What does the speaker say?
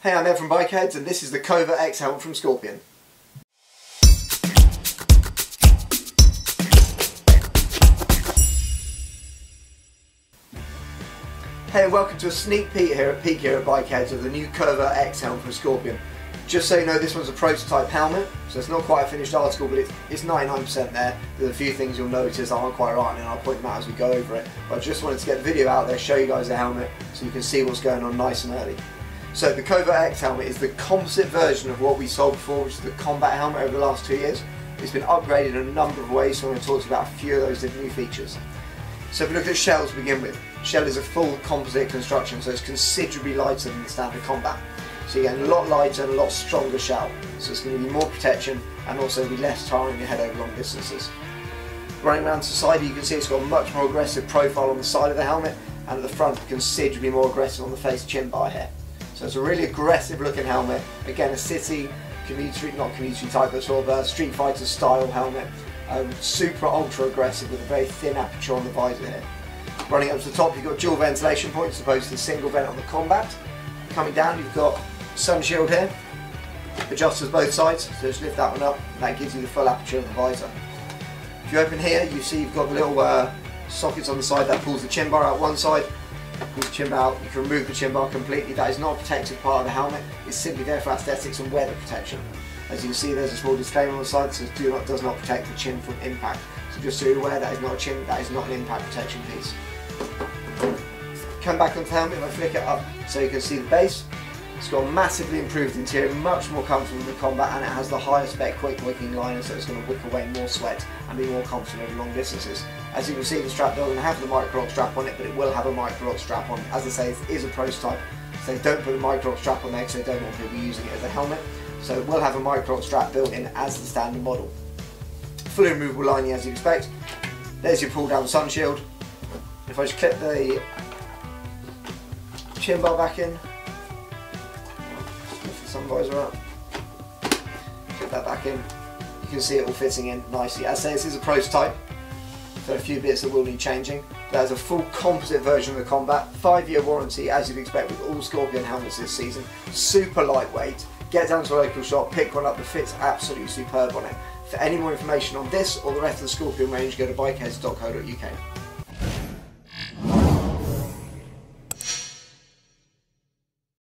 Hey, I'm Ed from Bikerheadz and this is the Covert X helmet from Scorpion. Hey, and welcome to a sneak peek here at Bikerheadz of the new Covert X helmet from Scorpion. Just so you know, this one's a prototype helmet, so it's not quite a finished article, but it's 99% there. There's a few things you'll notice that aren't quite right, and I'll point them out as we go over it. But I just wanted to get the video out there, show you guys the helmet, so you can see what's going on nice and early. So the Covert X helmet is the composite version of what we sold before, which is the combat helmet over the last 2 years. It's been upgraded in a number of ways, so I'm going to talk to you about a few of those new features. So if we look at shell to begin with, shell is a full composite construction, so it's considerably lighter than the standard combat. So you get a lot lighter and a lot stronger shell, so it's going to be more protection and also be less tiring your head over long distances. Running around to the side, you can see it's got a much more aggressive profile on the side of the helmet, and at the front considerably more aggressive on the face chin bar here. So it's a really aggressive looking helmet, again a city, not community type, but sort of a Street Fighter style helmet. Super ultra aggressive with a very thin aperture on the visor here. Running up to the top, you've got dual ventilation points as opposed to the single vent on the combat. Coming down, you've got sun shield here, adjusters both sides, so just lift that one up and that gives you the full aperture of the visor. If you open here, you see you've got the little sockets on the side that pulls the chin bar out one side. Pulls the chin bar out, you can remove the chin bar completely. That is not a protective part of the helmet, it's simply there for aesthetics and weather protection. As you can see, there's a small disclaimer on the side that says does not protect the chin from impact. So just so you're aware, that is not a chin, that is not an impact protection piece. Come back onto the helmet, if I flick it up so you can see the base. It's got a massively improved interior, much more comfortable than the combat, and it has the higher spec quick wicking liner, so it's going to wick away more sweat and be more comfortable over long distances. As you can see, the strap doesn't have the micro lock strap on it, but it will have a micro lock strap on. As I say, it is a prototype, so don't put a micro lock strap on there because they don't want people using it as a helmet. So it will have a micro lock strap built in as the standard model. Fully removable lining as you expect. There's your pull down sun shield. If I just clip the chin bar back in, lift the sun visor up, clip that back in, you can see it all fitting in nicely. As I say, this is a prototype, so a few bits that will need changing. There's a full composite version of the combat, 5-year warranty as you'd expect with all Scorpion helmets this season, super lightweight. Get down to a local shop, pick one up, the fit's absolutely superb on it. For any more information on this or the rest of the Scorpion range, go to bikerheadz.co.uk.